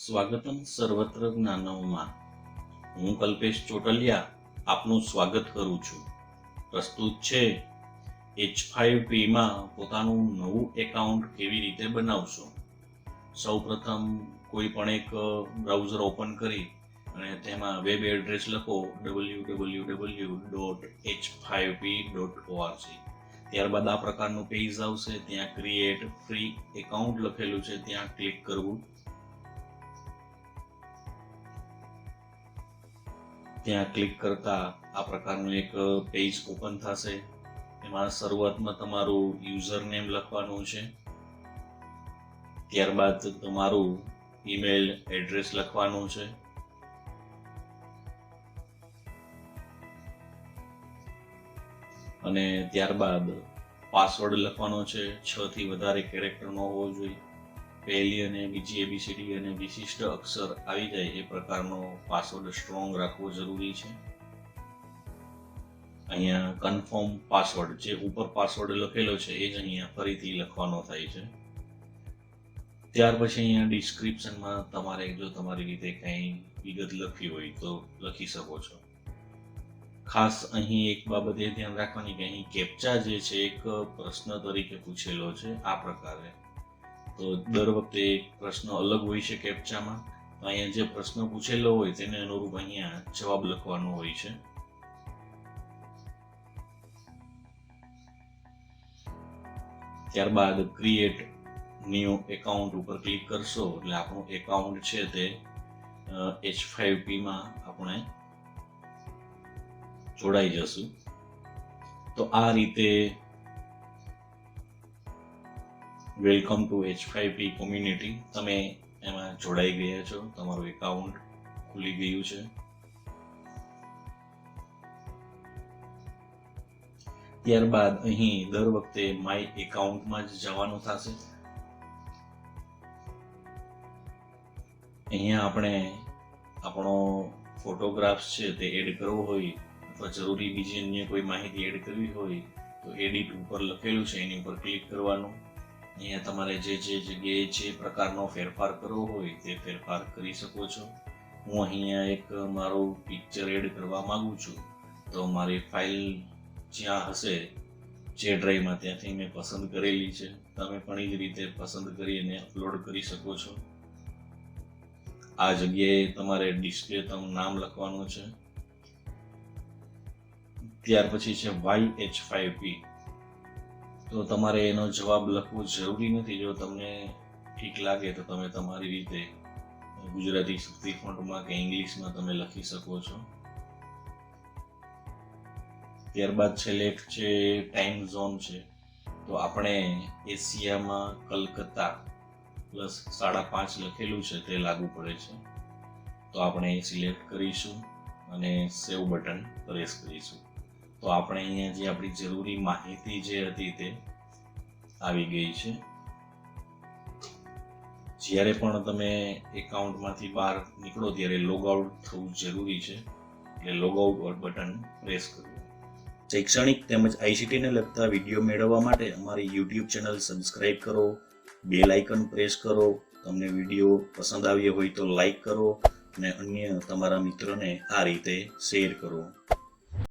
સ્વાગતમ સર્વત્ર જ્ઞાનવમાં હું કલ્પેશ ચોટલિયા આપનું સ્વાગત કરું છું. પ્રસ્તુત છે H5P માં પોતાનું નવું એકાઉન્ટ કેવી રીતે બનાવશો. સૌપ્રથમ કોઈ પણ એક બ્રાઉઝર ઓપન કરી અને તેમાં વેબ એડ્રેસ લખો www.h5p.org. ત્યારબાદ આ પ્રકારનું પેજ આવશે. ત્યાં ક્રિએટ ફ્રી એકાઉન્ટ લખેલું છે, ત્યાં ક્લિક કરવું. ત્યાં ક્લિક કરતા આ પ્રકારનું એક પેજ ઓપન થશે. એમાં શરૂઆતમાં તમારું યુઝર નેમ લખવાનું છે, ત્યારબાદ તમારું ઈમેલ એડ્રેસ લખવાનું છે, અને ત્યારબાદ પાસવર્ડ લખવાનો છે. 6 થી વધારે કેરેક્ટર ન હોવો જોઈએ. પહેલી અને બીજી એબીસીડી અને વિશિષ્ટ અક્ષર આવી જાય એ પ્રકારનો પાસવર્ડ સ્ટ્રોંગ રાખવો જરૂરી છે. અહીંયા કન્ફર્મ પાસવર્ડ, જે ઉપર પાસવર્ડ લખેલો છે એ જ અહીંયા ફરીથી લખવાનો થાય છે. ત્યાર પછી અહીંયા ડિસ્ક્રિપ્શનમાં તમારે જો તમારી રીતે કંઈ વિગત લખવી હોય તો લખી શકો છો. ખાસ અહીં એક બાબત એ ધ્યાન રાખવાની કે અહીં કેપ્ચા જે છે એક પ્રશ્ન તરીકે પૂછેલો છે આ પ્રકારે. તો દર વખતે એક પ્રશ્ન અલગ હોય છે કેપ્ચામાં. તો અહીંયા જે પ્રશ્ન પૂછેલો હોય તેને અનુરૂપ અહીંયા જવાબ લખવાનો હોય છે. ત્યારબાદ ક્રિએટ ન્યૂ એકાઉન્ટ ઉપર ક્લિક કરશો એટલે આપણું એકાઉન્ટ છે તે H5P માં આપણે જોડાઈ જશું. તો આ રીતે વેલકમ ટુ H5P કોમ્યુનિટી, તમે એમાં જોડાઈ ગયા છો, તમારું એકાઉન્ટ ખુલી ગયું છે. ત્યારબાદ અહીં દર વખતે માય એકાઉન્ટમાં જ જવાનું થશે. અહીંયા આપણે આપણો ફોટોગ્રાફ્સ છે તે એડ કરવો હોય અથવા જરૂરી બીજી અન્ય કોઈ માહિતી એડ કરવી હોય તો એડિટ ઉપર લખેલું છે એની ઉપર ક્લિક કરવાનું. અહીંયા તમારે જે જગ્યાએ જે પ્રકારનો ફેરફાર કરવો હોય તે ફેરફાર કરી શકો છો. હું અહીંયા એક મારું પિક્ચર એડ કરવા માંગુ છું, તો મારી ફાઇલ જ્યાં હશે જે ડ્રાઈવમાં ત્યાંથી મેં પસંદ કરેલી છે. તમે પણ એ જ રીતે પસંદ કરીને અપલોડ કરી શકો છો. આ જગ્યાએ તમારે ડિસ્પ્લે નામ લખવાનું છે. ત્યાર પછી છે વાય H5P. તો તમારે એનો જવાબ લખવો જરૂરી નથી. જો તમને ઠીક લાગે તો તમે તમારી રીતે ગુજરાતી શક્તિ ફોન્ટમાં કે ઇંગ્લિશમાં તમે લખી શકો છો. ત્યારબાદ સિલેક્ટ છે ટાઈમ ઝોન છે. તો આપણે એશિયામાં કલકત્તા +5:30 લખેલું છે તે લાગુ પડે છે. તો આપણે સિલેક્ટ કરીશું અને સેવ બટન પ્રેસ કરીશું. તો આપણે અહીંયા જે આપણી જરૂરી માહિતી જે હતી તે આવી ગઈ છે. જ્યારે પણ તમે એકાઉન્ટમાંથી બહાર નીકળો ત્યારે લોગ આઉટ થવું જરૂરી છે, એટલે લોગ આઉટ બટન પ્રેસ કરવું. શૈક્ષણિક તેમજ આઈસીટીને લગતા વિડીયો મેળવવા માટે અમારી યુટ્યુબ ચેનલ સબસ્ક્રાઇબ કરો, બેલ આઇકન પ્રેસ કરો. તમને વિડીયો પસંદ આવ્યો હોય તો લાઈક કરો અને અન્ય તમારા મિત્રોને આ રીતે શેર કરો.